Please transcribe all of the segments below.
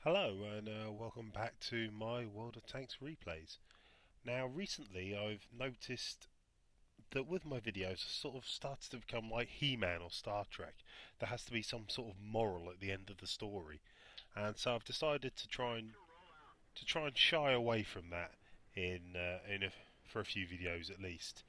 Hello and welcome back to my World of Tanks replays. Now recently I've noticed that with my videos I sort of started to become like He-Man or Star Trek. There has to be some sort of moral at the end of the story. And so I've decided to try and shy away from that for a few videos at least.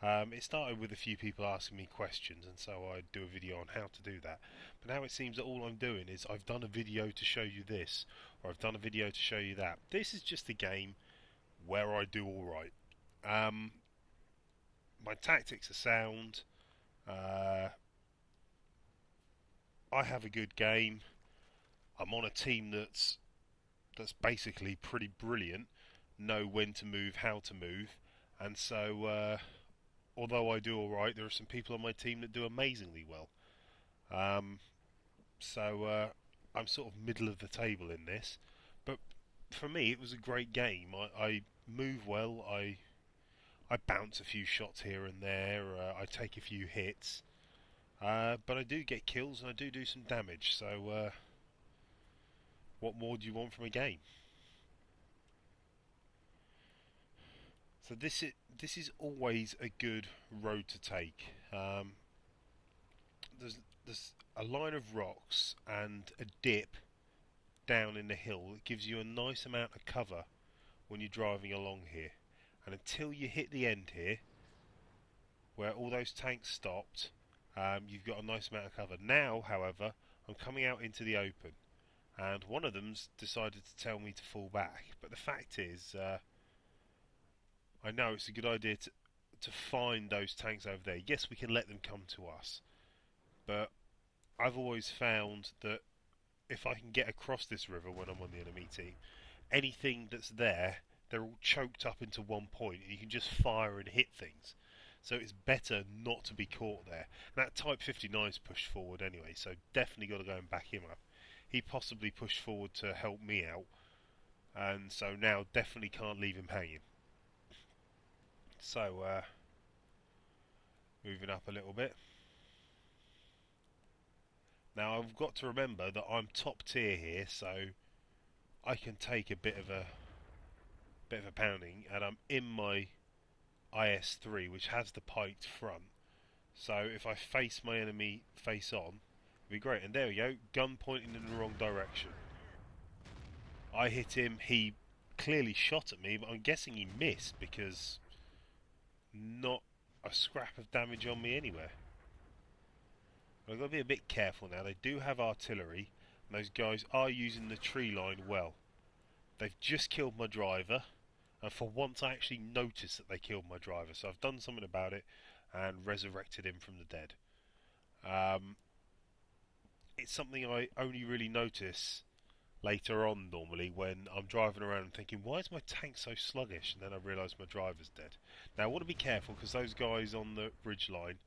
It started with a few people asking me questions, and so I do a video on how to do that. But now it seems that all I'm doing is I've done a video to show you this, or I've done a video to show you that. This is just a game where I do alright. Um, my tactics are sound. Uh, I have a good game. I'm on a team that's basically pretty brilliant. Know when to move, how to move, and so although I do alright, there are some people on my team that do amazingly well. Um, So I'm sort of middle of the table in this, but for me it was a great game. I move well. I bounce a few shots here and there. I take a few hits, but I do get kills and I do some damage. So what more do you want from a game? So this is always a good road to take. There's a line of rocks and a dip down in the hill that gives you a nice amount of cover when you're driving along here. And until you hit the end here, where all those tanks stopped, you've got a nice amount of cover. Now, however, I'm coming out into the open, and one of them's decided to tell me to fall back. But the fact is, I know it's a good idea to find those tanks over there. Yes, we can let them come to us, but I've always found that if I can get across this river when I'm on the enemy team, anything that's there, they're all choked up into one point, and you can just fire and hit things. So it's better not to be caught there. And that Type 59's pushed forward anyway, so definitely got to go and back him up. He possibly pushed forward to help me out, and so now definitely can't leave him hanging. So moving up a little bit. Now I've got to remember that I'm top tier here, so I can take a bit of a pounding, and I'm in my IS3, which has the piked front. So if I face my enemy face on, it'd be great. And there we go, gun pointing in the wrong direction. I hit him, he clearly shot at me, but I'm guessing he missed because not a scrap of damage on me anywhere. But I've got to be a bit careful now. They do have artillery, and those guys are using the tree line well. They've just killed my driver, and for once I actually noticed that they killed my driver, so I've done something about it and resurrected him from the dead. Um, it's something I only really notice later on normally when I'm driving around and thinking, why is my tank so sluggish? And then I realise my driver's dead. Now I want to be careful because those guys on the ridge line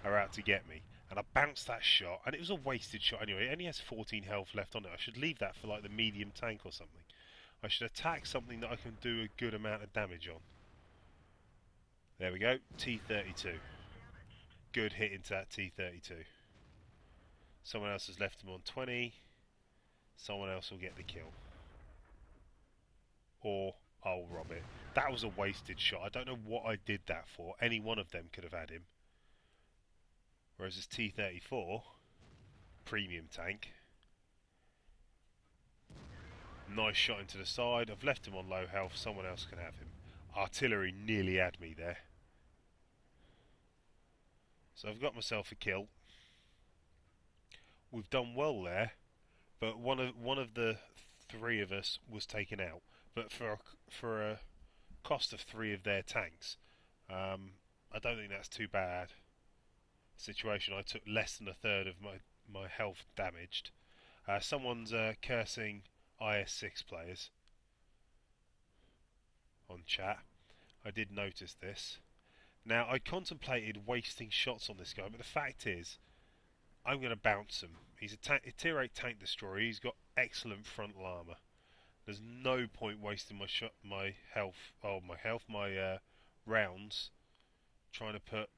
are out to get me. And I bounced that shot, and it was a wasted shot anyway. It only has 14 health left on it. I should leave that for like the medium tank or something. I should attack something that I can do a good amount of damage on. There we go, T32. Good hit into that T32. Someone else has left him on 20. Someone else will get the kill. Or I'll rob it. That was a wasted shot. I don't know what I did that for. Any one of them could have had him. Whereas this T34, premium tank, nice shot into the side. I've left him on low health. Someone else can have him. Artillery nearly had me there. So I've got myself a kill. We've done well there, but one of the three of us was taken out. But for a cost of three of their tanks, I don't think that's too bad situation. I took less than a third of my health damaged. Someone's cursing IS3 players on chat. I did notice this. Now, I contemplated wasting shots on this guy, but the fact is, I'm going to bounce him. He's a tier 8 tank destroyer. He's got excellent frontal armour. There's no point wasting my rounds trying to put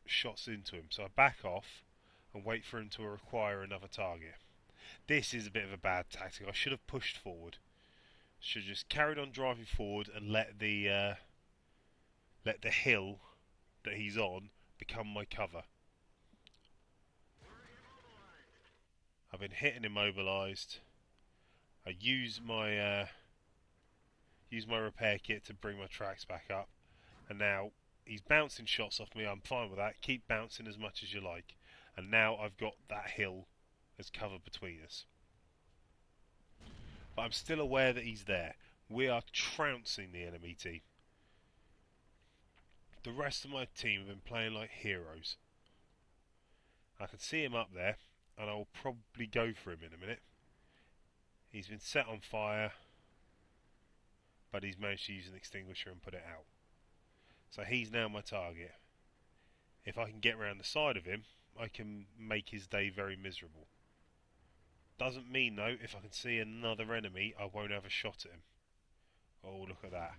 shots into him. So I back off and wait for him to acquire another target. This is a bit of a bad tactic. I should have pushed forward. Should have just carried on driving forward and let the hill that he's on become my cover. I've been hit and immobilised. I use my repair kit to bring my tracks back up, and now he's bouncing shots off me. I'm fine with that. Keep bouncing as much as you like. And now I've got that hill as cover between us. But I'm still aware that he's there. We are trouncing the enemy team. The rest of my team have been playing like heroes. I can see him up there, and I'll probably go for him in a minute. He's been set on fire, but he's managed to use an extinguisher and put it out. So he's now my target. If I can get around the side of him, I can make his day very miserable. Doesn't mean though, if I can see another enemy, I won't have a shot at him. Oh, look at that.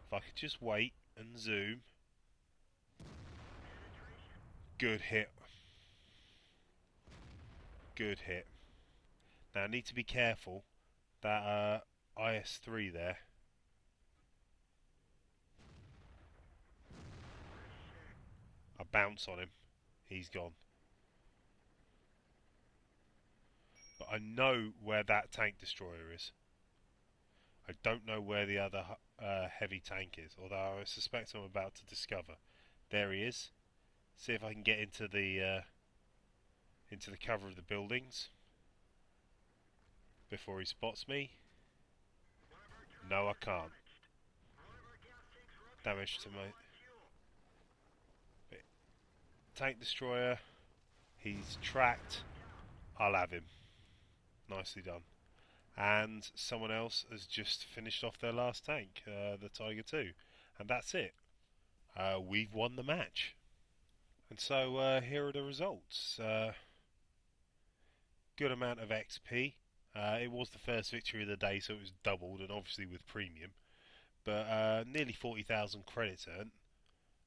If I could just wait and zoom. Good hit. Good hit. Now I need to be careful. That IS3 there. I bounce on him. He's gone. But I know where that tank destroyer is. I don't know where the other heavy tank is, although I suspect I'm about to discover. There he is. See if I can get into the cover of the buildings before he spots me. No, I can't. Damage to my tank destroyer. He's tracked. I'll have him. Nicely done. And someone else has just finished off their last tank, the Tiger 2. And that's it. We've won the match. And so here are the results. Good amount of XP. It was the first victory of the day, so it was doubled, and obviously with premium. But nearly 40,000 credits earned.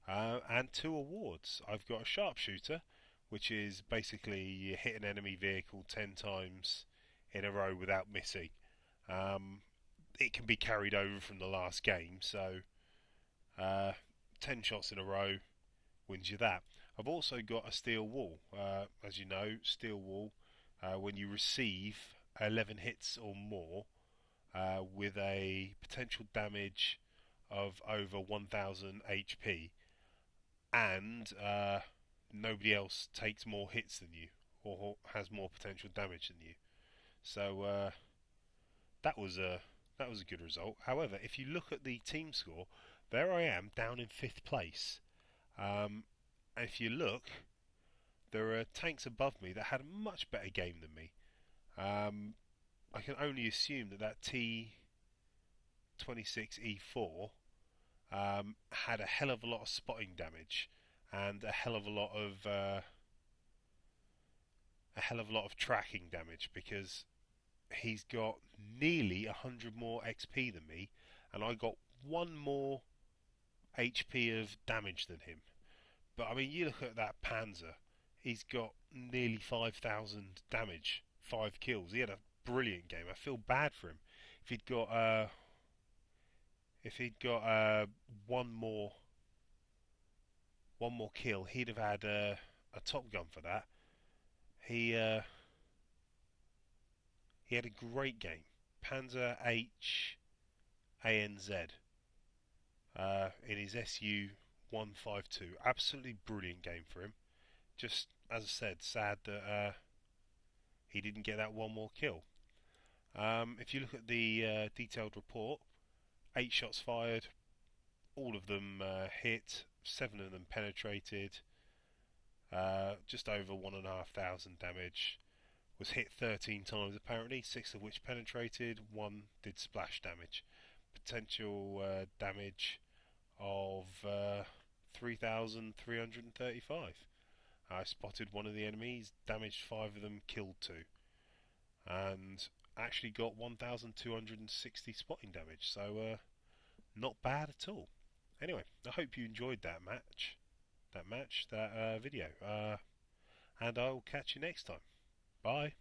And 2 awards. I've got a sharpshooter, which is basically you hit an enemy vehicle 10 times in a row without missing. It can be carried over from the last game, so 10 shots in a row wins you that. I've also got a steel wall. As you know, steel wall, when you receive 11 hits or more with a potential damage of over 1000 HP, and nobody else takes more hits than you or has more potential damage than you. So that was a good result. However, if you look at the team score, there I am down in 5th place. If you look, there are tanks above me that had a much better game than me. I can only assume that T26E4 had a hell of a lot of spotting damage and a hell of a lot of tracking damage, because he's got nearly 100 more XP than me, and I got 1 more HP of damage than him. But I mean, you look at that Panzer, he's got nearly 5,000 damage, 5 kills. He had a brilliant game. I feel bad for him. If he'd got one more kill, he'd have had a Top Gun for that. He had a great game. Panzer H ANZ in his SU-152. Absolutely brilliant game for him. Just, as I said, sad that he didn't get that 1 more kill. If you look at the detailed report, 8 shots fired, all of them hit, 7 of them penetrated, just over 1,500 damage. Was hit 13 times apparently, 6 of which penetrated, 1 did splash damage. Potential damage of 3,335. I spotted 1 of the enemies, damaged 5 of them, killed 2. And actually got 1,260 spotting damage, so not bad at all. Anyway, I hope you enjoyed that video. And I'll catch you next time. Bye.